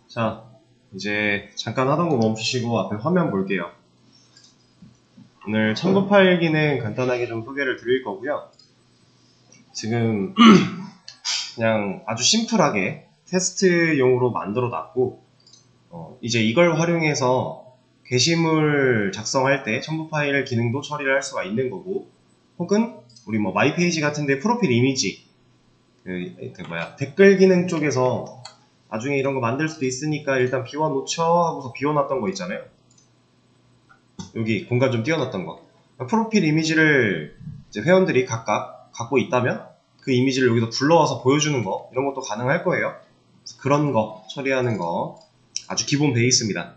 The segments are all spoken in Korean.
자, 이제 잠깐 하던 거 멈추시고 앞에 화면 볼게요. 오늘 첨부 파일 기능 간단하게 좀 소개를 드릴 거고요. 지금 그냥 아주 심플하게 테스트용으로 만들어 놨고, 이제 이걸 활용해서 게시물 작성할 때 첨부 파일 기능도 처리를 할 수가 있는 거고, 혹은 우리 뭐 마이 페이지 같은데 프로필 이미지, 댓글 기능 쪽에서 나중에 이런 거 만들 수도 있으니까 일단 비워놓죠 하고서 비워놨던 거 있잖아요. 여기 공간 좀 띄워놨던 거. 프로필 이미지를 이제 회원들이 각각 갖고 있다면 그 이미지를 여기서 불러와서 보여주는 거, 이런 것도 가능할 거예요. 그런 거 처리하는 거 아주 기본 베이스입니다.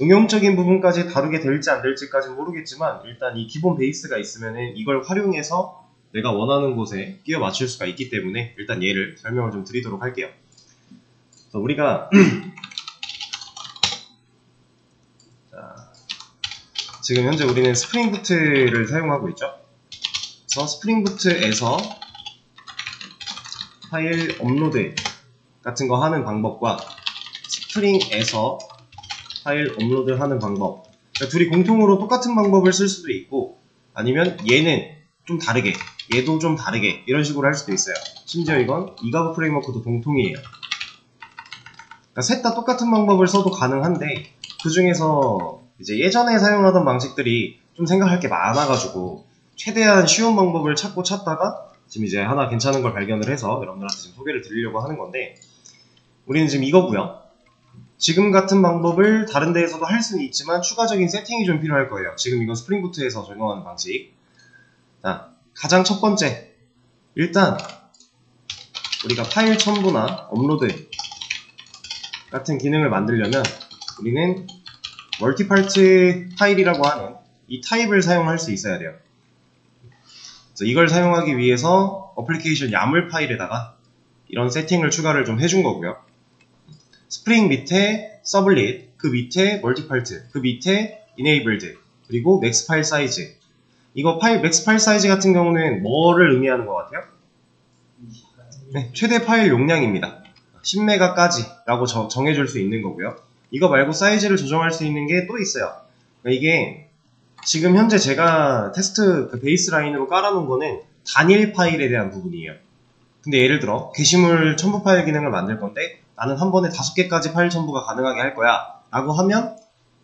응용적인 부분까지 다루게 될지 안 될지까지는 모르겠지만, 일단 이 기본 베이스가 있으면은 이걸 활용해서 내가 원하는 곳에 끼워 맞출 수가 있기 때문에 일단 얘를 설명을 좀 드리도록 할게요. 그래서 우리가 자, 지금 현재 우리는 스프링 부트를 사용하고 있죠. 그래서 스프링 부트에서 파일 업로드 같은 거 하는 방법과 스프링에서 파일 업로드 하는 방법, 그러니까 둘이 공통으로 똑같은 방법을 쓸 수도 있고, 아니면 얘는 좀 다르게, 얘도 좀 다르게, 이런 식으로 할 수도 있어요. 심지어 이건 이가브 프레임워크도 공통이에요. 그러니까 셋 다 똑같은 방법을 써도 가능한데, 그 중에서 이제 예전에 사용하던 방식들이 좀 생각할 게 많아가지고 최대한 쉬운 방법을 찾다가 지금 이제 하나 괜찮은 걸 발견을 해서 여러분들한테 지금 소개를 드리려고 하는 건데, 우리는 지금 이거고요. 지금 같은 방법을 다른 데에서도 할 수는 있지만 추가적인 세팅이 좀 필요할 거예요. 지금 이건 스프링 부트에서 적용하는 방식. 자, 가장 첫 번째, 일단 우리가 파일 첨부나 업로드 같은 기능을 만들려면 우리는 멀티파트 파일이라고 하는 이 타입을 사용할 수 있어야 돼요. 그래서 이걸 사용하기 위해서 어플리케이션 야물 파일에다가 이런 세팅을 추가를 좀 해준 거고요. 스프링 밑에 서블릿, 그 밑에 멀티파트, 그 밑에 이네이블드, 그리고 맥스 파일 사이즈. 이거 맥스 파일 사이즈 같은 경우는 뭐를 의미하는 것 같아요? 네, 최대 파일 용량입니다. 10메가까지 라고 정해줄 수 있는 거고요. 이거 말고 사이즈를 조정할 수 있는 게 또 있어요. 그러니까 이게 지금 현재 제가 테스트 그 베이스 라인으로 깔아놓은 거는 단일 파일에 대한 부분이에요. 근데 예를 들어 게시물 첨부 파일 기능을 만들 건데 나는 한 번에 5개까지 파일 첨부가 가능하게 할 거야 라고 하면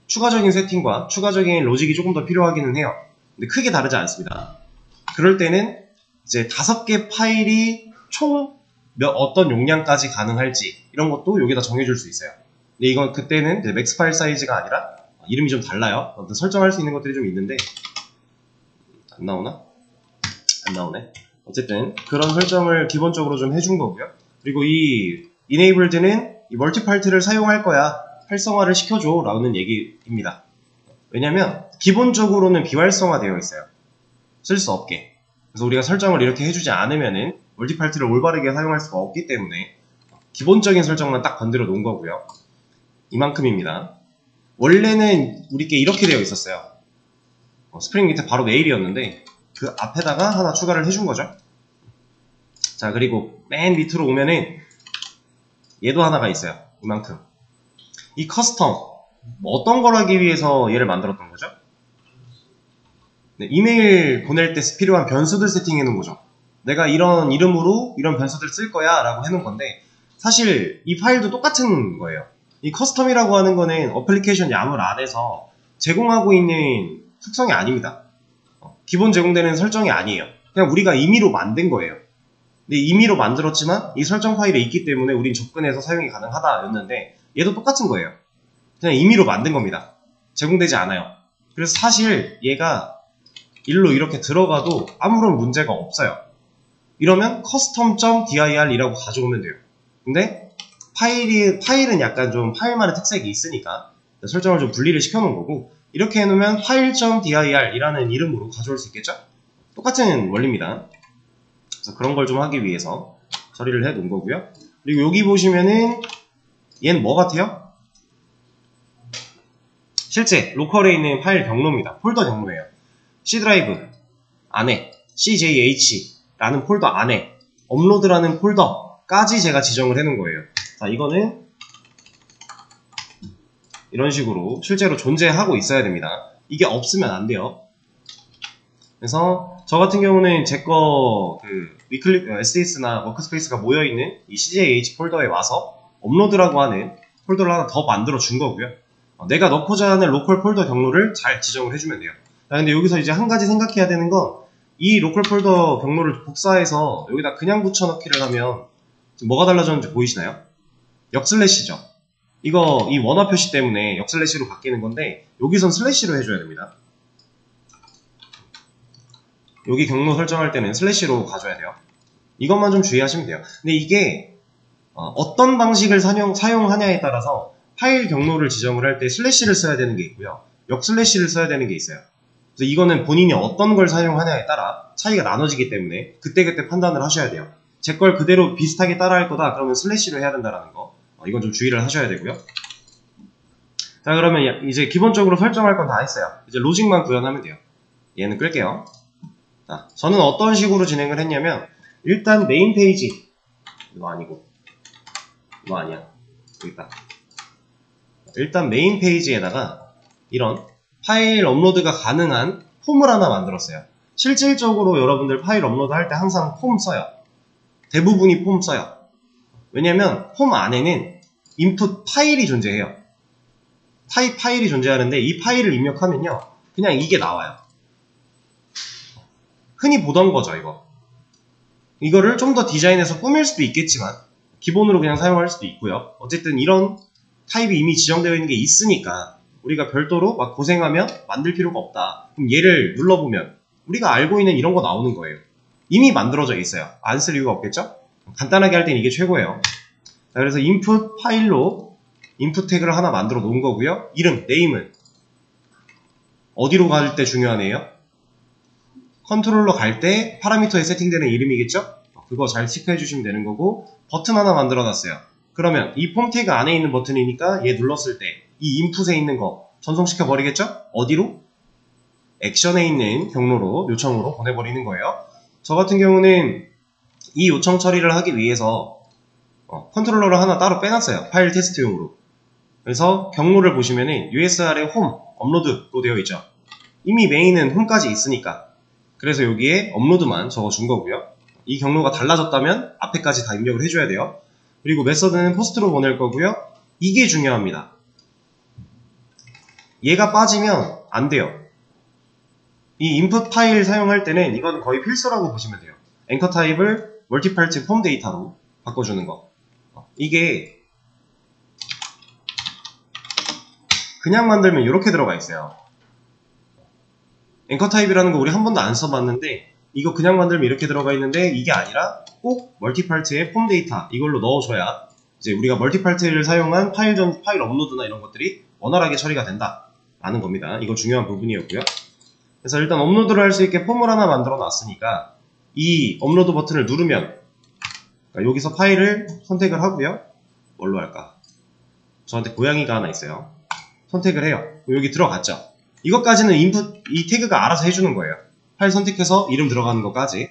추가적인 세팅과 추가적인 로직이 조금 더 필요하기는 해요. 근데 크게 다르지 않습니다. 그럴 때는 이제 5개 파일이 총 어떤 용량까지 가능할지 이런 것도 여기다 정해줄 수 있어요. 근데 이건 그때는 이제 맥스 파일 사이즈가 아니라 이름이 좀 달라요. 설정할 수 있는 것들이 좀 있는데 안 나오나? 안 나오네. 어쨌든 그런 설정을 기본적으로 좀 해준 거고요. 그리고 이 enabled는 이 멀티파트를 사용할 거야, 활성화를 시켜줘 라는 얘기입니다. 왜냐면 기본적으로는 비활성화되어 있어요. 쓸 수 없게. 그래서 우리가 설정을 이렇게 해주지 않으면은 멀티파트를 올바르게 사용할 수가 없기 때문에 기본적인 설정만 딱 건드려 놓은 거고요. 이만큼입니다. 원래는 우리께 이렇게 되어 있었어요. 스프링 밑에 바로 메일이었는데 그 앞에다가 하나 추가를 해준 거죠. 자, 그리고 맨 밑으로 오면은 얘도 하나가 있어요. 이만큼. 이 커스텀, 어떤 걸 하기 위해서 얘를 만들었던 거죠? 네, 이메일 보낼 때 필요한 변수들 세팅해 놓은 거죠. 내가 이런 이름으로 이런 변수들 쓸 거야 라고 해놓은 건데, 사실 이 파일도 똑같은 거예요. 이 커스텀이라고 하는 거는 어플리케이션 야물 안에서 제공하고 있는 특성이 아닙니다. 기본 제공되는 설정이 아니에요. 그냥 우리가 임의로 만든 거예요. 근데 임의로 만들었지만 이 설정 파일에 있기 때문에 우린 접근해서 사용이 가능하다 였는데, 얘도 똑같은 거예요. 그냥 임의로 만든 겁니다. 제공되지 않아요. 그래서 사실 얘가 일로 이렇게 들어가도 아무런 문제가 없어요. 이러면 custom.dir 이라고 가져오면 돼요. 근데 파일은 약간 좀 파일만의 특색이 있으니까 설정을 좀 분리를 시켜 놓은 거고, 이렇게 해놓으면 file.dir 이라는 이름으로 가져올 수 있겠죠? 똑같은 원리입니다. 그래서 그런 걸 좀 하기 위해서 처리를 해 놓은 거고요. 그리고 여기 보시면은 얘는 뭐 같아요? 실제 로컬에 있는 파일 경로입니다. 폴더 경로예요. C 드라이브 안에 CJH라는 폴더 안에 업로드라는 폴더까지 제가 지정을 해 놓은 거예요. 자, 이거는 이런 식으로 실제로 존재하고 있어야 됩니다. 이게 없으면 안 돼요. 그래서 저 같은 경우는 제 거 SDS나 워크스페이스가 모여있는 이 CJH 폴더에 와서 업로드라고 하는 폴더를 하나 더 만들어 준 거고요. 내가 넣고자 하는 로컬 폴더 경로를 잘 지정을 해주면 돼요. 자, 근데 여기서 이제 한 가지 생각해야 되는 건 이 로컬 폴더 경로를 복사해서 여기다 그냥 붙여넣기를 하면 지금 뭐가 달라졌는지 보이시나요? 역슬래시죠. 이거 이 원화 표시 때문에 역슬래시로 바뀌는 건데 여기선 슬래시로 해줘야 됩니다. 여기 경로 설정할 때는 슬래시로 가져야 돼요. 이것만 좀 주의하시면 돼요. 근데 이게 어떤 방식을 사용하냐에 따라서 파일 경로를 지정을 할 때 슬래시를 써야 되는 게 있고요. 역슬래시를 써야 되는 게 있어요. 그래서 이거는 본인이 어떤 걸 사용하냐에 따라 차이가 나눠지기 때문에 그때그때 판단을 하셔야 돼요. 제 걸 그대로 비슷하게 따라할 거다 그러면 슬래시로 해야 된다는 거, 이건 좀 주의를 하셔야 되고요. 자, 그러면 이제 기본적으로 설정할 건 다 했어요. 이제 로직만 구현하면 돼요. 얘는 끌게요. 자, 저는 어떤 식으로 진행을 했냐면 일단 메인 페이지, 이거 아니고 이거 아니야, 여기 있다. 일단 메인 페이지에다가 이런 파일 업로드가 가능한 폼을 하나 만들었어요. 실질적으로 여러분들 파일 업로드 할 때 항상 폼 써요. 대부분이 폼 써요. 왜냐면 폼 안에는 인풋 파일이 존재해요. 파일이 존재하는데 이 파일을 입력하면요 그냥 이게 나와요. 흔히 보던 거죠. 이거를 좀 더 디자인해서 꾸밀 수도 있겠지만 기본으로 그냥 사용할 수도 있고요. 어쨌든 이런 타입이 이미 지정되어 있는 게 있으니까 우리가 별도로 막 고생하면 만들 필요가 없다. 그럼 얘를 눌러보면 우리가 알고 있는 이런 거 나오는 거예요. 이미 만들어져 있어요. 안 쓸 이유가 없겠죠? 간단하게 할 땐 이게 최고예요. 자, 그래서 인풋 파일로 인풋 태그를 하나 만들어 놓은 거고요. 이름, 네임은 어디로 갈 때 중요하네요. 컨트롤러 갈 때 파라미터에 세팅되는 이름이겠죠? 그거 잘 체크해 주시면 되는 거고, 버튼 하나 만들어 놨어요. 그러면 이 폼 태그 안에 있는 버튼이니까 얘 눌렀을 때 이 인풋에 있는 거 전송시켜 버리겠죠? 어디로? 액션에 있는 경로로, 요청으로 보내버리는 거예요. 저 같은 경우는 이 요청 처리를 하기 위해서 컨트롤러를 하나 따로 빼놨어요. 파일 테스트용으로. 그래서 경로를 보시면은 USR에 홈, 업로드로 되어 있죠. 이미 메인은 홈까지 있으니까. 그래서 여기에 업로드만 적어준 거고요. 이 경로가 달라졌다면 앞에까지 다 입력을 해줘야 돼요. 그리고 메서드는 포스트로 보낼 거고요. 이게 중요합니다. 얘가 빠지면 안 돼요. 이 인풋 파일 사용할 때는 이건 거의 필수라고 보시면 돼요. 앵커 타입을 멀티파트 폼 데이터로 바꿔주는 거. 이게 그냥 만들면 이렇게 들어가 있어요. 앵커 타입이라는 거 우리 한 번도 안 써봤는데 이거 그냥 만들면 이렇게 들어가 있는데 이게 아니라 꼭 멀티파트의 폼 데이터 이걸로 넣어줘야 이제 우리가 멀티파트를 사용한 파일 업로드나 이런 것들이 원활하게 처리가 된다라는 겁니다. 이거 중요한 부분이었고요. 그래서 일단 업로드를 할 수 있게 폼을 하나 만들어 놨으니까 이 업로드 버튼을 누르면 그러니까 여기서 파일을 선택을 하고요. 뭘로 할까? 저한테 고양이가 하나 있어요. 선택을 해요. 여기 들어갔죠? 이것까지는 인풋, 이 태그가 알아서 해주는 거예요. 파일 선택해서 이름 들어가는 것까지.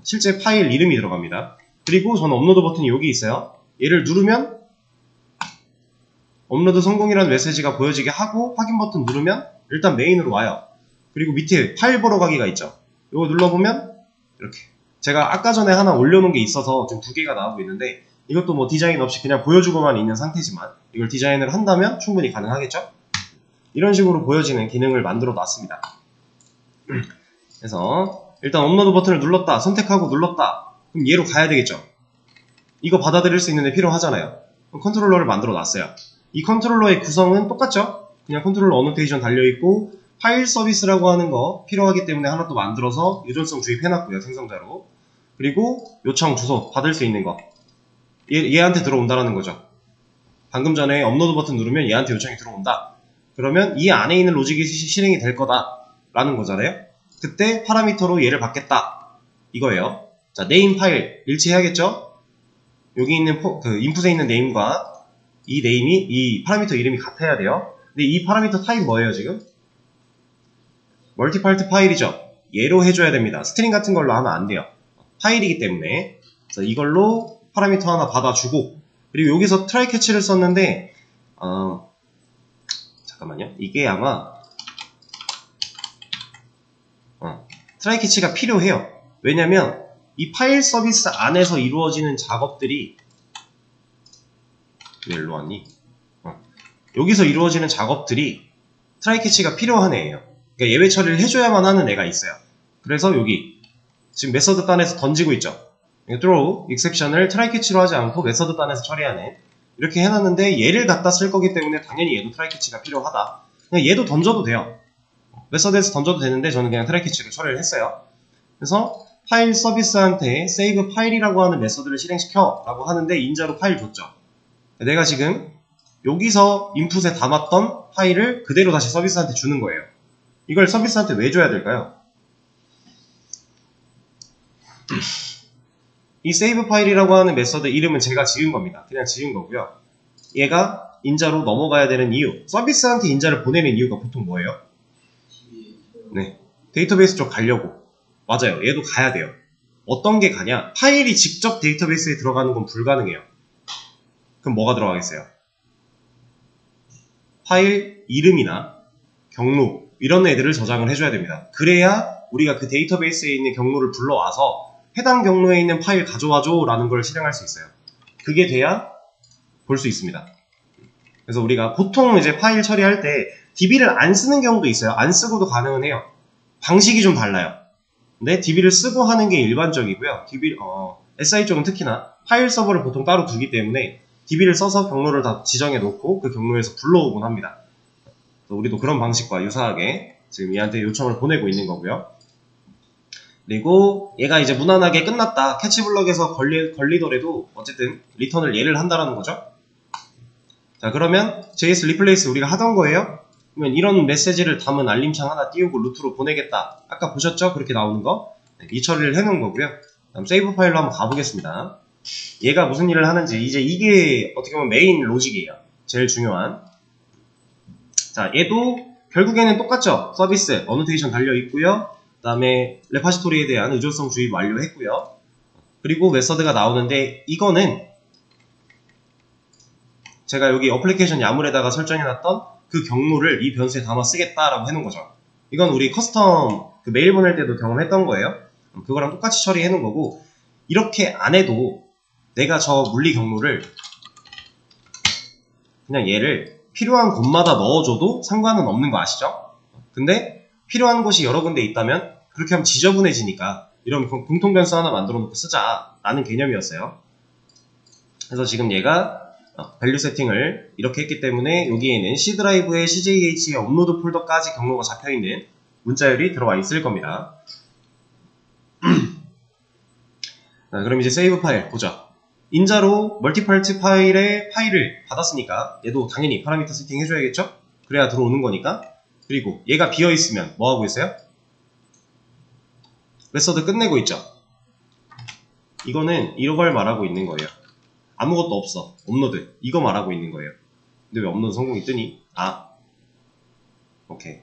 실제 파일 이름이 들어갑니다. 그리고 저는 업로드 버튼이 여기 있어요. 얘를 누르면 업로드 성공이라는 메시지가 보여지게 하고 확인 버튼 누르면 일단 메인으로 와요. 그리고 밑에 파일 보러 가기가 있죠. 이거 눌러보면 이렇게 제가 아까 전에 하나 올려놓은 게 있어서 지금 2개가 나오고 있는데 이것도 뭐 디자인 없이 그냥 보여주고만 있는 상태지만 이걸 디자인을 한다면 충분히 가능하겠죠? 이런 식으로 보여지는 기능을 만들어 놨습니다. 그래서 일단 업로드 버튼을 눌렀다, 선택하고 눌렀다. 그럼 얘로 가야 되겠죠? 이거 받아들일 수 있는데 필요하잖아요. 그럼 컨트롤러를 만들어 놨어요. 이 컨트롤러의 구성은 똑같죠? 그냥 컨트롤러 어노테이션 달려있고 파일 서비스라고 하는 거 필요하기 때문에 하나 또 만들어서 유전성 주입해놨고요. 생성자로. 그리고 요청 주소 받을 수 있는 거. 얘한테 들어온다라는 거죠. 방금 전에 업로드 버튼 누르면 얘한테 요청이 들어온다. 그러면 이 안에 있는 로직이 실행이 될 거다라는 거잖아요. 그때 파라미터로 얘를 받겠다. 이거예요. 자, 네임 파일 일치해야겠죠? 여기 있는 인풋에 있는 네임과 이 네임이 이 파라미터 이름이 같아야 돼요. 근데 이 파라미터 타입 뭐예요 지금? 멀티파트 파일이죠. 얘로 해줘야 됩니다. 스트링 같은 걸로 하면 안 돼요. 파일이기 때문에 그래서 이걸로 파라미터 하나 받아주고 그리고 여기서 트라이 캐치를 썼는데 잠깐만요. 이게 아마 트라이 캐치가 필요해요. 왜냐면 이 파일 서비스 안에서 이루어지는 작업들이 왜 일로 왔니? 여기서 이루어지는 작업들이 트라이 캐치가 필요한 애예요. 그러니까 예외 처리를 해줘야만 하는 애가 있어요. 그래서 여기 지금 메서드 단에서 던지고 있죠. throw exception을 트라이 캐치로 하지 않고 메서드 단에서 처리하는 이렇게 해놨는데 얘를 갖다 쓸 거기 때문에 당연히 얘도 트라이 캐치가 필요하다. 그냥 얘도 던져도 돼요. 메서드에서 던져도 되는데 저는 그냥 트라이 캐치를 처리를 했어요. 그래서 파일 서비스한테 save 파일이라고 하는 메서드를 실행시켜 라고 하는데 인자로 파일 줬죠. 내가 지금 여기서 인풋에 담았던 파일을 그대로 다시 서비스한테 주는 거예요. 이걸 서비스한테 왜 줘야 될까요? 이 save 파일이라고 하는 메서드 이름은 제가 지은 겁니다. 그냥 지은 거고요. 얘가 인자로 넘어가야 되는 이유, 서비스한테 인자를 보내는 이유가 보통 뭐예요? 네, 데이터베이스 쪽 가려고. 맞아요. 얘도 가야 돼요. 어떤 게 가냐? 파일이 직접 데이터베이스에 들어가는 건 불가능해요. 그럼 뭐가 들어가겠어요? 파일 이름이나 경로 이런 애들을 저장을 해줘야 됩니다. 그래야 우리가 그 데이터베이스에 있는 경로를 불러와서 해당 경로에 있는 파일 가져와줘 라는 걸 실행할 수 있어요. 그게 돼야 볼 수 있습니다. 그래서 우리가 보통 이제 파일 처리할 때 DB를 안 쓰는 경우도 있어요. 안 쓰고도 가능은 해요. 방식이 좀 달라요. 근데 DB를 쓰고 하는 게 일반적이고요. SI 쪽은 특히나 파일 서버를 보통 따로 두기 때문에 DB를 써서 경로를 다 지정해 놓고 그 경로에서 불러오곤 합니다. 우리도 그런 방식과 유사하게 지금 얘한테 요청을 보내고 있는 거고요. 그리고 얘가 이제 무난하게 끝났다. 캐치블럭에서 걸리더라도 어쨌든 리턴을 얘를 한다라는 거죠. 자, 그러면 JS 리플레이스 우리가 하던 거예요. 그러면 이런 메시지를 담은 알림창 하나 띄우고 루트로 보내겠다. 아까 보셨죠? 그렇게 나오는 거. 이 처리를 해놓은 거고요. 다음 세이브 파일로 한번 가보겠습니다. 얘가 무슨 일을 하는지 이제 이게 어떻게 보면 메인 로직이에요. 제일 중요한. 자, 얘도 결국에는 똑같죠. 서비스, 어노테이션 달려있고요. 그 다음에 레파지토리에 대한 의존성 주입 완료했고요. 그리고 메서드가 나오는데 이거는 제가 여기 어플리케이션 야물에다가 설정해놨던 그 경로를 이 변수에 담아 쓰겠다라고 해놓은 거죠. 이건 우리 커스텀 그 메일 보낼 때도 경험했던 거예요. 그거랑 똑같이 처리해놓은 거고 이렇게 안 해도 내가 저 물리 경로를 그냥 얘를 필요한 곳마다 넣어줘도 상관은 없는 거 아시죠? 근데 필요한 곳이 여러 군데 있다면 그렇게 하면 지저분해지니까 이런 공통 변수 하나 만들어 놓고 쓰자 라는 개념이었어요. 그래서 지금 얘가 밸류 세팅을 이렇게 했기 때문에 여기에는 C 드라이브의 CJH의 업로드 폴더까지 경로가 잡혀있는 문자열이 들어와 있을 겁니다. 자, 그럼 이제 세이브 파일 보자. 인자로 멀티파트 파일의 파일을 받았으니까 얘도 당연히 파라미터 세팅 해줘야겠죠? 그래야 들어오는 거니까. 그리고 얘가 비어있으면 뭐하고 있어요? 메서드 끝내고 있죠? 이거는 이런 걸 말하고 있는 거예요. 아무것도 없어. 업로드. 이거 말하고 있는 거예요. 근데 왜 업로드 성공이 뜨니? 오케이.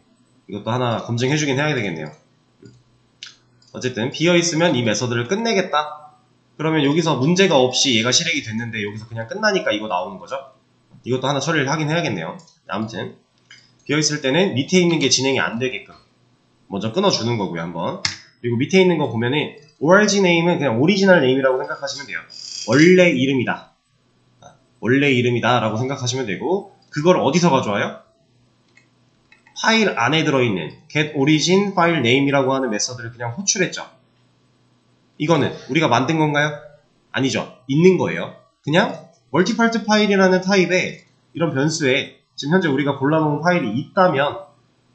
이것도 하나 검증해주긴 해야 되겠네요. 어쨌든 비어있으면 이 메서드를 끝내겠다. 그러면 여기서 문제가 없이 얘가 실행이 됐는데 여기서 그냥 끝나니까 이거 나오는 거죠. 이것도 하나 처리를 하긴 해야겠네요. 아무튼 비어있을 때는 밑에 있는 게 진행이 안 되게끔 먼저 끊어주는 거고요. 한번. 그리고 밑에 있는 거 보면은 org name은 그냥 오리지널 네임이라고 생각하시면 돼요. 원래 이름이다. 원래 이름이다 라고 생각하시면 되고 그걸 어디서 가져와요? 파일 안에 들어있는 get origin file name이라고 하는 메서드를 그냥 호출했죠. 이거는 우리가 만든 건가요? 아니죠. 있는 거예요. 그냥 멀티파트 파일이라는 타입의 이런 변수에 지금 현재 우리가 골라놓은 파일이 있다면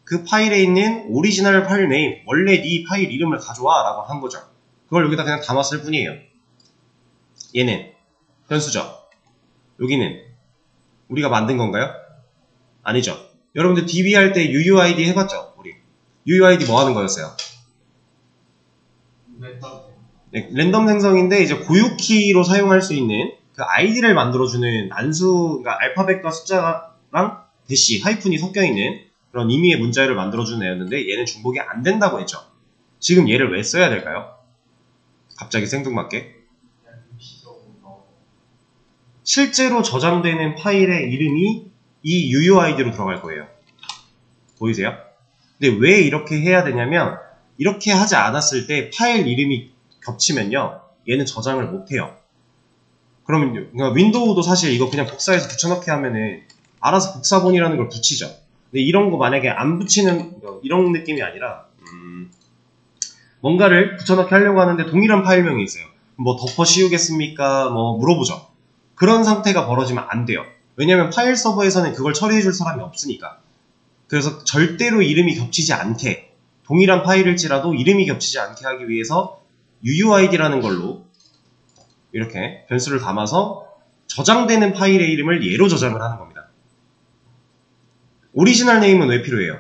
그 파일에 있는 오리지널 파일 네임, 원래 네 파일 이름을 가져와 라고 한 거죠. 그걸 여기다 그냥 담았을 뿐이에요. 얘는 변수죠. 여기는 우리가 만든 건가요? 아니죠. 여러분들 DB 할 때 UUID 해봤죠? 우리 UUID 뭐 하는 거였어요? 네, 랜덤 생성인데 이제 고유키로 사용할 수 있는 그 아이디를 만들어주는 난수, 그러니까 알파벳과 숫자랑 대시, 하이픈이 섞여있는 그런 의미의 문자열을 만들어주는 애였는데 얘는 중복이 안 된다고 했죠. 지금 얘를 왜 써야 될까요? 갑자기 생뚱맞게. 실제로 저장되는 파일의 이름이 이 UUID로 들어갈 거예요. 보이세요? 근데 왜 이렇게 해야 되냐면 이렇게 하지 않았을 때 파일 이름이 겹치면요. 얘는 저장을 못해요. 그러면 그러니까 윈도우도 사실 이거 그냥 복사해서 붙여넣기 하면은 알아서 복사본이라는 걸 붙이죠. 근데 이런 거 만약에 안 붙이는 이런 느낌이 아니라 뭔가를 붙여넣기 하려고 하는데 동일한 파일명이 있어요. 뭐 덮어 씌우겠습니까? 뭐 물어보죠. 그런 상태가 벌어지면 안 돼요. 왜냐면 파일 서버에서는 그걸 처리해줄 사람이 없으니까. 그래서 절대로 이름이 겹치지 않게, 동일한 파일일지라도 이름이 겹치지 않게 하기 위해서 UUID라는 걸로 이렇게 변수를 담아서 저장되는 파일의 이름을 얘로 저장을 하는 겁니다. 오리지널 네임은 왜 필요해요?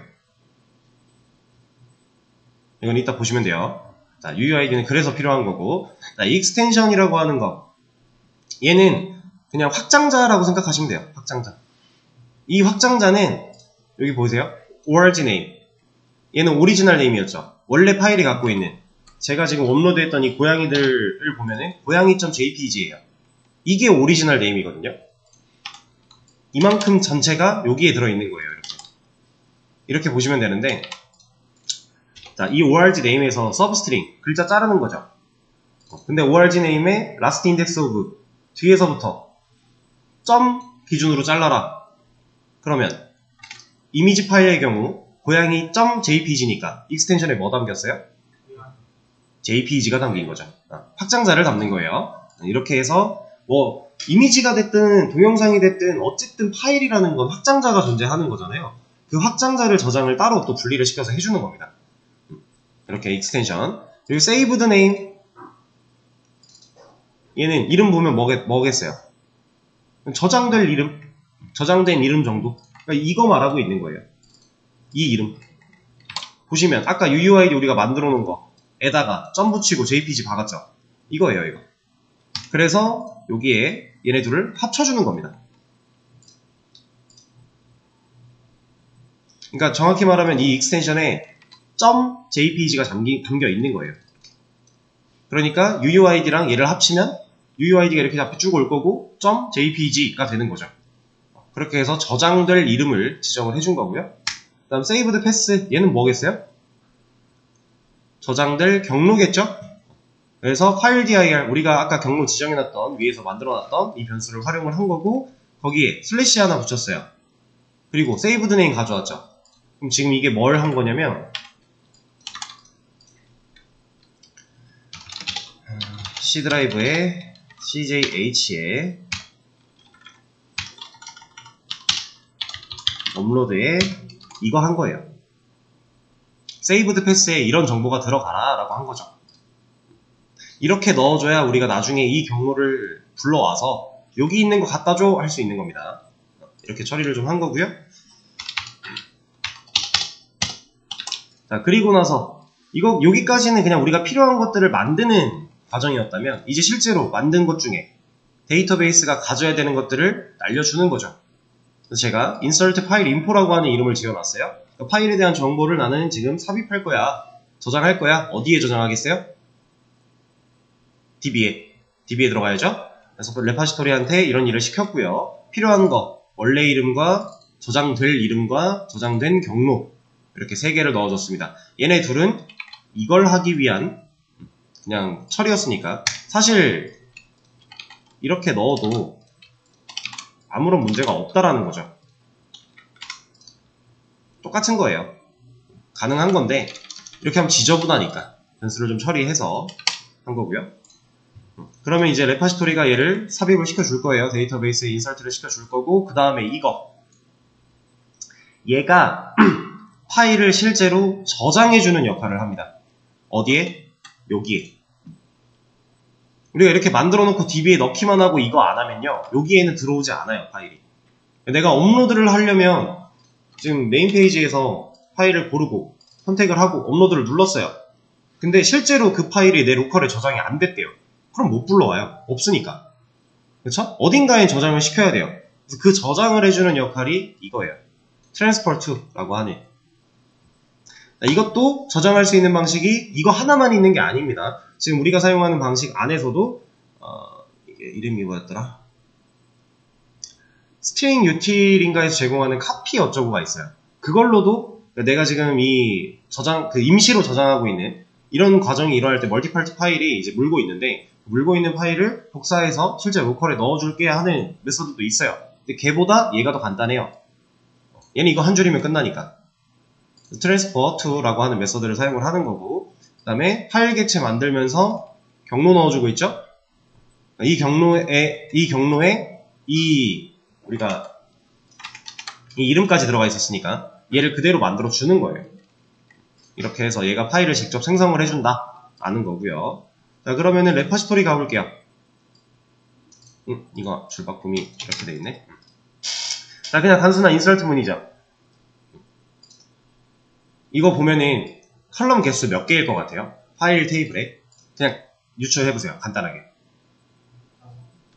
이건 이따 보시면 돼요. 자, UUID는 그래서 필요한 거고, 자, 익스텐션이라고 하는 거, 얘는 그냥 확장자라고 생각하시면 돼요. 확장자. 이 확장자는 여기 보세요. org name. 얘는 오리지널 네임이었죠. 원래 파일이 갖고 있는, 제가 지금 업로드했던 이 고양이들을 보면은 고양이.jpg예요. 이게 오리지널 네임이거든요. 이만큼 전체가 여기에 들어있는 거예요. 이렇게 보시면 되는데, 자, 이 org name에서 서브스트링, 글자 자르는 거죠. 근데 org name의 last index of 뒤에서부터 점 기준으로 잘라라. 그러면 이미지 파일의 경우 고양이.jpg니까 익스텐션에 뭐 담겼어요? jpg가 담긴 거죠. 확장자를 담는 거예요. 이렇게 해서 뭐 이미지가 됐든 동영상이 됐든 어쨌든 파일이라는 건 확장자가 존재하는 거잖아요. 그 확장자를 저장을 따로 또 분리를 시켜서 해주는 겁니다. 이렇게 익스텐션. 그리고 saved name, 얘는 이름 보면 뭐겠어요? 저장될 이름, 저장된 이름 정도. 그러니까 이거 말하고 있는 거예요. 이 이름 보시면 아까 UUID 우리가 만들어 놓은 거에다가 점 붙이고 JPG 박았죠. 이거예요. 이거. 그래서 여기에 얘네 둘을 합쳐주는 겁니다. 그러니까 정확히 말하면 이 익스텐션에 .jpg가 담겨 있는 거예요. 그러니까 UUID랑 얘를 합치면 UUID가 이렇게 앞에 쭉 올 거고 .jpg가 되는 거죠. 그렇게 해서 저장될 이름을 지정을 해준 거고요. 그 다음 saved path, 얘는 뭐겠어요? 저장될 경로겠죠? 그래서 file dir, 우리가 아까 경로 지정해놨던, 위에서 만들어놨던 이 변수를 활용을 한 거고, 거기에 슬래시 하나 붙였어요. 그리고 saved name 가져왔죠. 그럼 지금 이게 뭘 한 거냐면 C 드라이브에 CJH에 업로드에 이거 한 거예요. saved path에 이런 정보가 들어가라 라고 한 거죠. 이렇게 넣어줘야 우리가 나중에 이 경로를 불러와서 여기 있는 거 갖다 줘 할 수 있는 겁니다. 이렇게 처리를 좀 한 거고요. 자, 그리고 나서 이거 여기까지는 그냥 우리가 필요한 것들을 만드는 과정이었다면, 이제 실제로 만든 것 중에 데이터베이스가 가져야 되는 것들을 알려주는 거죠. 그래서 제가 insert file info라고 하는 이름을 지어놨어요. 그 파일에 대한 정보를 나는 지금 삽입할 거야, 저장할 거야. 어디에 저장하겠어요? DB에 들어가야죠. 그래서 레파지토리한테 이런 일을 시켰고요. 필요한 거, 원래 이름과 저장될 이름과 저장된 경로, 이렇게 세 개를 넣어줬습니다. 얘네 둘은 이걸 하기 위한 그냥 처리였으니까 사실 이렇게 넣어도 아무런 문제가 없다라는 거죠. 똑같은 거예요. 가능한 건데 이렇게 하면 지저분하니까 변수를 좀 처리해서 한 거고요. 그러면 이제 레파지토리가 얘를 삽입을 시켜줄 거예요. 데이터베이스에 인설트를 시켜줄 거고, 그 다음에 이거, 얘가 파일을 실제로 저장해주는 역할을 합니다. 어디에? 여기에. 우리가 이렇게 만들어 놓고 DB에 넣기만 하고 이거 안 하면요, 여기에는 들어오지 않아요, 파일이. 내가 업로드를 하려면 지금 메인 페이지에서 파일을 고르고 선택을 하고 업로드를 눌렀어요. 근데 실제로 그 파일이 내 로컬에 저장이 안 됐대요. 그럼 못 불러와요. 없으니까. 그쵸? 어딘가에 저장을 시켜야 돼요. 그래서 그 저장을 해주는 역할이 이거예요. transfer to라고 하는. 이것도 저장할 수 있는 방식이 이거 하나만 있는 게 아닙니다. 지금 우리가 사용하는 방식 안에서도 이게 이름이 뭐였더라? 스트링 유틸인가에서 제공하는 카피 어쩌고가 있어요. 그걸로도 내가 지금 이 임시로 저장하고 있는 이런 과정이 일어날 때 멀티파티 파일이 이제 물고 있는데, 물고 있는 파일을 복사해서 실제 로컬에 넣어줄게 하는 메서드도 있어요. 근데 걔보다 얘가 더 간단해요. 얘는 이거 한 줄이면 끝나니까. transfer to라고 하는 메서드를 사용을 하는 거고, 그 다음에 파일 객체 만들면서 경로 넣어주고 있죠? 이 경로에 우리가 이 이름까지 들어가 있었으니까 얘를 그대로 만들어 주는 거예요. 이렇게 해서 얘가 파일을 직접 생성을 해준다 라는 거고요. 자, 그러면은 레퍼지토리 가볼게요. 이거 줄바꿈이 이렇게 돼 있네. 자, 그냥 단순한 인서트 문이죠. 이거 보면은 컬럼 개수 몇 개일 것 같아요? 파일 테이블에 그냥 유추해보세요. 간단하게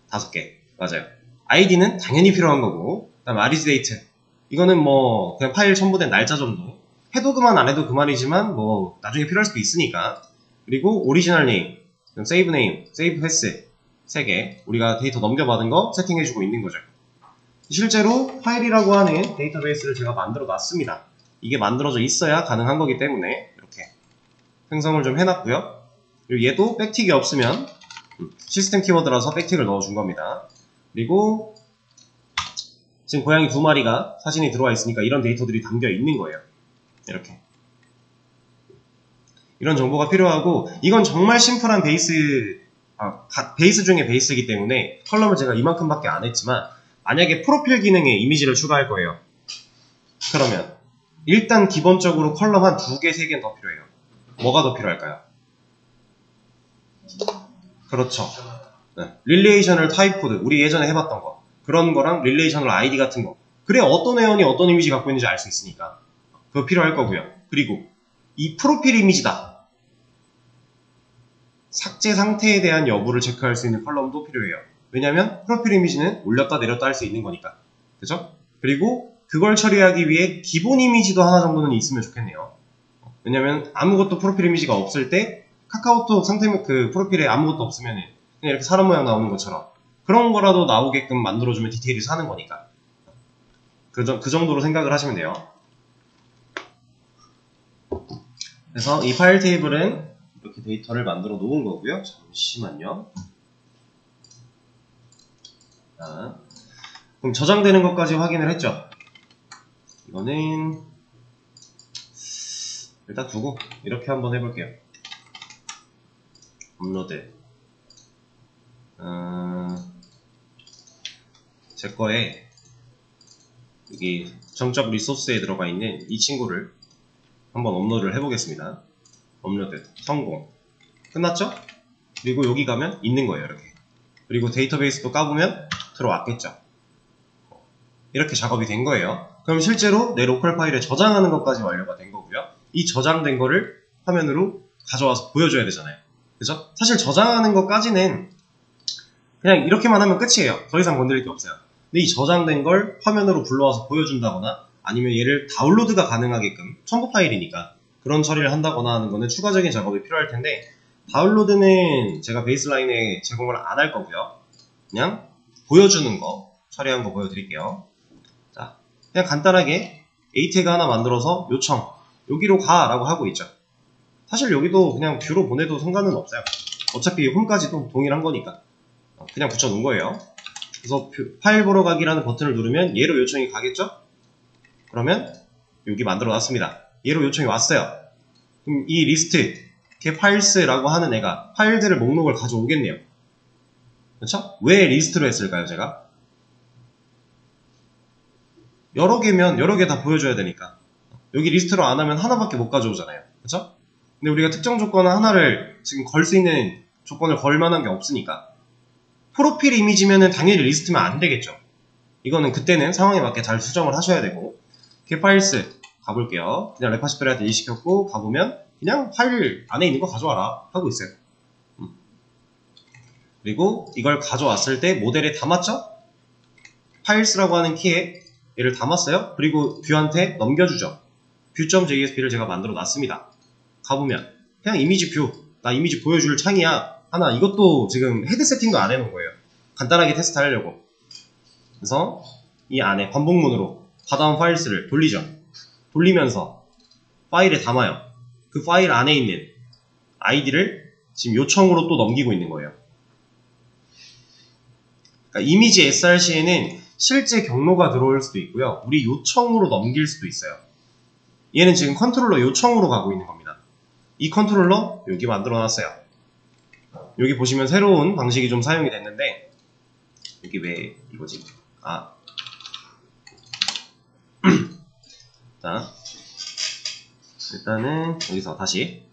5개. 맞아요. 아이디는 당연히 필요한 거고, 그 다음 아리즈 데이트, 이거는 뭐 그냥 파일 첨부된 날짜 정도, 해도 그만 안 해도 그만이지만 뭐 나중에 필요할 수도 있으니까. 그리고 오리지널 네임, 세이브 네임, 세이브 패스 3개 우리가 데이터 넘겨받은 거 세팅해주고 있는 거죠. 실제로 파일이라고 하는 데이터베이스를 제가 만들어 놨습니다. 이게 만들어져 있어야 가능한 거기 때문에 이렇게 생성을 좀 해놨고요. 그리고 얘도 백틱이 없으면 시스템 키워드라서 백틱을 넣어준 겁니다. 그리고 지금 고양이 2마리가 사진이 들어와 있으니까 이런 데이터들이 담겨 있는 거예요. 이렇게 이런 정보가 필요하고, 이건 정말 심플한 베이스 중에 베이스이기 때문에 컬럼을 제가 이만큼밖에 안 했지만, 만약에 프로필 기능에 이미지를 추가할 거예요. 그러면 일단 기본적으로 컬럼 한 2개, 3개는 더 필요해요. 뭐가 더 필요할까요? 그렇죠. 네. 릴레이셔널 타입 코드, 우리 예전에 해봤던 거, 그런 거랑 릴레이셔널 아이디 같은 거, 그래 어떤 회원이 어떤 이미지 갖고 있는지 알 수 있으니까 그거 필요할 거고요. 그리고 이 프로필 이미지다, 삭제 상태에 대한 여부를 체크할 수 있는 컬럼도 필요해요. 왜냐면 프로필 이미지는 올렸다 내렸다 할 수 있는 거니까. 그죠? 그리고 그걸 처리하기 위해 기본 이미지도 하나 정도는 있으면 좋겠네요. 왜냐면 아무것도 프로필 이미지가 없을 때 카카오톡 상태 그 프로필에 아무것도 없으면 그냥 이렇게 사람 모양 나오는 것처럼 그런 거라도 나오게끔 만들어주면 디테일이 사는 거니까. 그 정도로 생각을 하시면 돼요. 그래서 이 파일 테이블은 이렇게 데이터를 만들어 놓은 거고요. 잠시만요. 자, 그럼 저장되는 것까지 확인을 했죠. 이거는 일단 두고 이렇게 한번 해볼게요. 업로드. 제 거에 여기 정적 리소스에 들어가 있는 이 친구를 한번 업로드를 해보겠습니다. 업로드 성공. 끝났죠? 그리고 여기 가면 있는 거예요. 이렇게. 그리고 데이터베이스도 까보면 들어왔겠죠. 이렇게 작업이 된 거예요. 그럼 실제로 내 로컬 파일에 저장하는 것까지 완료가 된 거고요. 이 저장된 거를 화면으로 가져와서 보여줘야 되잖아요. 그죠? 사실 저장하는 것까지는 그냥 이렇게만 하면 끝이에요. 더 이상 건드릴 게 없어요. 근데 이 저장된 걸 화면으로 불러와서 보여준다거나, 아니면 얘를 다운로드가 가능하게끔, 첨부 파일이니까 그런 처리를 한다거나 하는 거는 추가적인 작업이 필요할 텐데, 다운로드는 제가 베이스라인에 제공을 안 할 거고요. 그냥 보여주는 거, 처리한 거 보여드릴게요. 자, 그냥 간단하게 A 태그 하나 만들어서 요청, 여기로 가 라고 하고 있죠. 사실 여기도 그냥 뷰로 보내도 상관은 없어요. 어차피 홈까지도 동일한 거니까 그냥 붙여놓은 거예요. 그래서 파일 보러 가기라는 버튼을 누르면 얘로 요청이 가겠죠? 그러면 여기 만들어 놨습니다. 얘로 요청이 왔어요. 그럼 이 리스트, getFiles라고 하는 애가 파일들을 목록을 가져오겠네요. 그렇죠? 왜 리스트로 했을까요, 제가? 여러 개면 여러 개 다 보여줘야 되니까. 여기 리스트로 안 하면 하나밖에 못 가져오잖아요. 그렇죠? 근데 우리가 특정 조건 하나를 지금 걸 수 있는 조건을 걸 만한 게 없으니까, 프로필 이미지면은 당연히 리스트면 안 되겠죠. 이거는 그때는 상황에 맞게 잘 수정을 하셔야 되고, getFiles 가볼게요. 그냥 레파시토리한테 일시켰고 가보면 그냥 파일 안에 있는 거 가져와라 하고 있어요. 그리고 이걸 가져왔을 때 모델에 담았죠? 파일스라고 하는 키에 얘를 담았어요. 그리고 뷰한테 넘겨주죠. view.jsp를 제가 만들어 놨습니다. 가보면 그냥 이미지 뷰, 나 이미지 보여줄 창이야 하나. 이것도 지금 헤드 세팅도 안 해놓은 거예요. 간단하게 테스트 하려고. 그래서 이 안에 반복문으로 받아온 파일스를 돌리죠. 돌리면서 파일에 담아요. 그 파일 안에 있는 아이디를 지금 요청으로 또 넘기고 있는 거예요. 그러니까 이미지 src에는 실제 경로가 들어올 수도 있고요. 우리 요청으로 넘길 수도 있어요. 얘는 지금 컨트롤러 요청으로 가고 있는 겁니다. 이 컨트롤러 여기 만들어 놨어요. 여기 보시면 새로운 방식이 좀 사용이 됐는데, 여기 왜 이거지? 자, 일단은 여기서 다시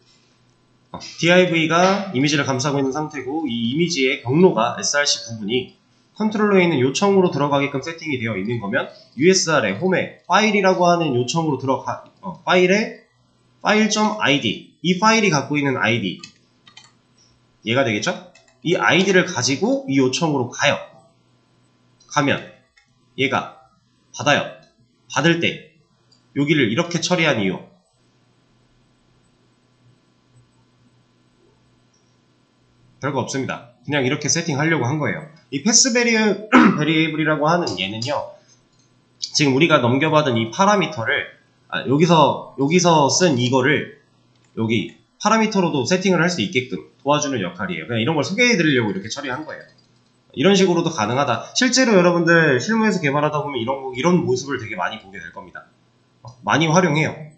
div가 이미지를 감싸고 있는 상태고, 이 이미지의 경로가 src 부분이 컨트롤러에 있는 요청으로 들어가게끔 세팅이 되어 있는 거면 usr에 홈에 파일이라고 하는 요청으로 파일에 file.id, 이 파일이 갖고 있는 id, 얘가 되겠죠? 이 아이디를 가지고 이 요청으로 가요. 가면 얘가 받아요. 받을 때 여기를 이렇게 처리한 이유, 별거 없습니다. 그냥 이렇게 세팅하려고 한 거예요. 이 패스 베리에이블이라고 하는 얘는요, 지금 우리가 넘겨받은 이 파라미터를 여기서 쓴 이거를 여기 파라미터로도 세팅을 할 수 있게끔 도와주는 역할이에요. 그냥 이런 걸 소개해 드리려고 이렇게 처리한 거예요. 이런 식으로도 가능하다. 실제로 여러분들 실무에서 개발하다 보면 이런 모습을 되게 많이 보게 될 겁니다. 많이 활용해요.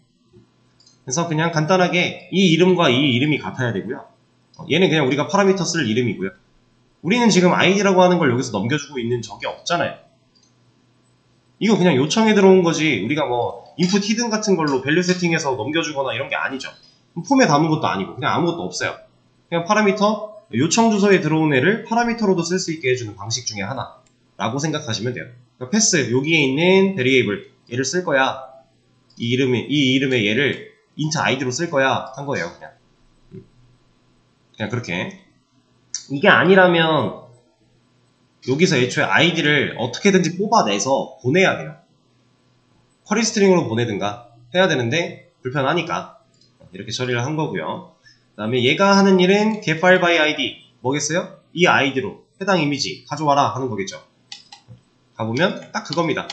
그래서 그냥 간단하게 이 이름과 이 이름이 같아야 되고요. 얘는 그냥 우리가 파라미터 쓸 이름이고요. 우리는 지금 id라고 하는 걸 여기서 넘겨주고 있는 적이 없잖아요. 이거 그냥 요청에 들어온 거지, 우리가 뭐 input hidden 같은 걸로 밸류 세팅해서 넘겨주거나 이런 게 아니죠. 폼에 담은 것도 아니고 그냥 아무것도 없어요. 그냥 파라미터, 요청 주소에 들어온 애를 파라미터로도 쓸 수 있게 해주는 방식 중에 하나라고 생각하시면 돼요. 그러니까 패스, 여기에 있는 베리에이블, 얘를 쓸 거야. 이 이름의 얘를 int id로 쓸 거야 한 거예요. 그냥 그렇게. 이게 아니라면 여기서 애초에 id를 어떻게든지 뽑아내서 보내야 돼요. 쿼리 스트링으로 보내든가 해야 되는데 불편하니까 이렇게 처리를 한 거고요. 그 다음에 얘가 하는 일은 getFile by id 뭐겠어요? 이 id로 해당 이미지 가져와라 하는 거겠죠. 가보면 딱 그겁니다.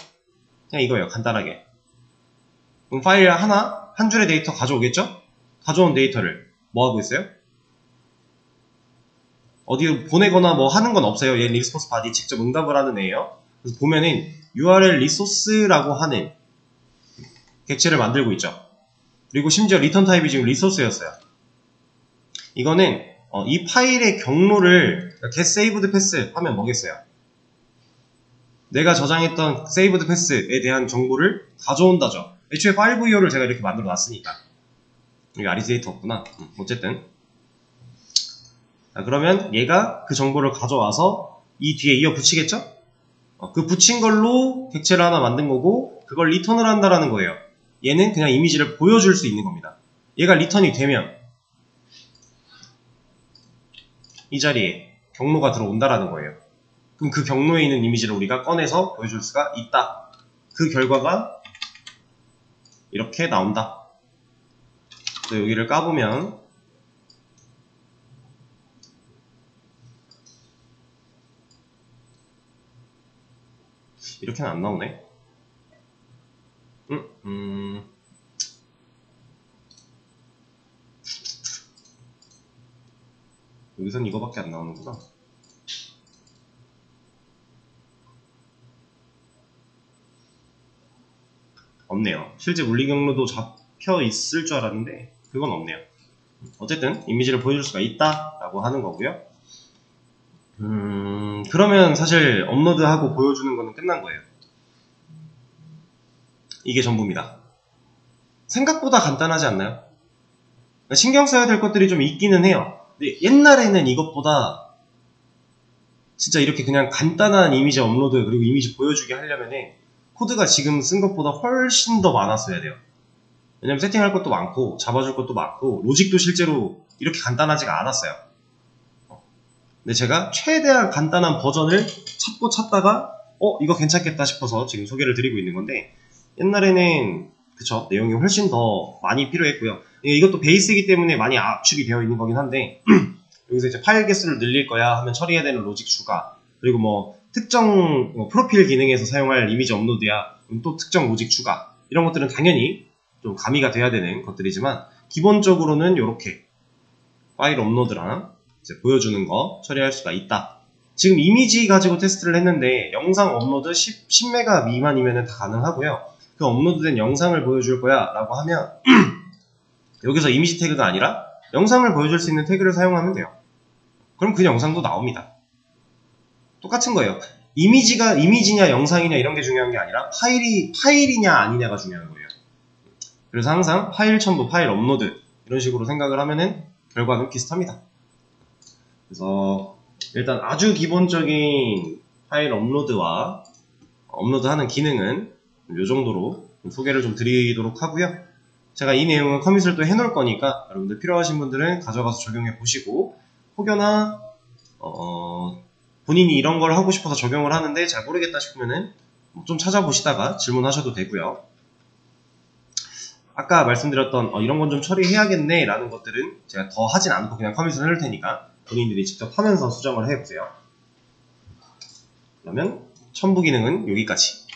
그냥 이거예요. 간단하게. 그럼 파일 한 줄의 데이터 가져오겠죠? 가져온 데이터를 뭐 하고 있어요? 어디로 보내거나 뭐 하는 건 없어요. 얘는 리소스 바디 직접 응답을 하는 애예요. 그래서 보면은 URL 리소스라고 하는 객체를 만들고 있죠. 그리고 심지어 리턴 타입이 지금 리소스였어요. 이거는 이 파일의 경로를 get saved pass 하면 뭐겠어요? 내가 저장했던 saved pass에 대한 정보를 가져온다죠. 애초에 파일 VO를 제가 이렇게 만들어 놨으니까. 여기 아리스 데이터 없구나. 어쨌든. 자, 그러면 얘가 그 정보를 가져와서 이 뒤에 이어 붙이겠죠? 그 붙인 걸로 객체를 하나 만든 거고, 그걸 리턴을 한다라는 거예요. 얘는 그냥 이미지를 보여줄 수 있는 겁니다. 얘가 리턴이 되면 이 자리에 경로가 들어온다라는 거예요. 그럼 그 경로에 있는 이미지를 우리가 꺼내서 보여줄 수가 있다. 그 결과가 이렇게 나온다. 그래서 여기를 까보면 이렇게는 안 나오네. 여기선 이거밖에 안 나오는구나. 없네요. 실제 물리 경로도 잡혀 있을 줄 알았는데 그건 없네요. 어쨌든 이미지를 보여줄 수가 있다라고 하는 거고요. 그러면 사실 업로드하고 보여주는 거는 끝난 거예요. 이게 전부입니다. 생각보다 간단하지 않나요? 신경 써야 될 것들이 좀 있기는 해요. 근데 옛날에는 이것보다 진짜 이렇게 그냥 간단한 이미지 업로드 그리고 이미지 보여주기 하려면은 코드가 지금 쓴 것보다 훨씬 더 많았어야 돼요. 왜냐면 세팅할 것도 많고 잡아줄 것도 많고 로직도 실제로 이렇게 간단하지가 않았어요. 근데 제가 최대한 간단한 버전을 찾다가 이거 괜찮겠다 싶어서 지금 소개를 드리고 있는 건데, 옛날에는 그쵸, 내용이 훨씬 더 많이 필요했고요. 이것도 베이스이기 때문에 많이 압축이 되어 있는 거긴 한데 여기서 이제 파일 개수를 늘릴 거야 하면 처리해야 되는 로직 추가, 그리고 뭐 특정 프로필 기능에서 사용할 이미지 업로드야 또 특정 로직 추가 이런 것들은 당연히 좀 가미가 돼야 되는 것들이지만 기본적으로는 이렇게 파일 업로드랑 이제 보여주는 거 처리할 수가 있다. 지금 이미지 가지고 테스트를 했는데 영상 업로드 10메가 미만이면 다 가능하고요. 그 업로드된 영상을 보여줄 거야 라고 하면 여기서 이미지 태그가 아니라 영상을 보여줄 수 있는 태그를 사용하면 돼요. 그럼 그 영상도 나옵니다. 똑같은 거예요. 이미지가 이미지냐 영상이냐 이런 게 중요한 게 아니라 파일이냐 아니냐가 중요한 거예요. 그래서 항상 파일 첨부, 파일 업로드 이런 식으로 생각을 하면은 결과는 비슷합니다. 그래서 일단 아주 기본적인 파일 업로드와 업로드하는 기능은 이 정도로 소개를 좀 드리도록 하고요. 제가 이 내용은 커밋을 또 해놓을 거니까 여러분들 필요하신 분들은 가져가서 적용해 보시고 혹여나 본인이 이런 걸 하고 싶어서 적용을 하는데 잘 모르겠다 싶으면은 좀 찾아보시다가 질문하셔도 되고요. 아까 말씀드렸던 이런 건 좀 처리해야겠네 라는 것들은 제가 더 하진 않고 그냥 커밋을 해놓을 테니까 본인들이 직접 하면서 수정을 해보세요. 그러면 첨부 기능은 여기까지.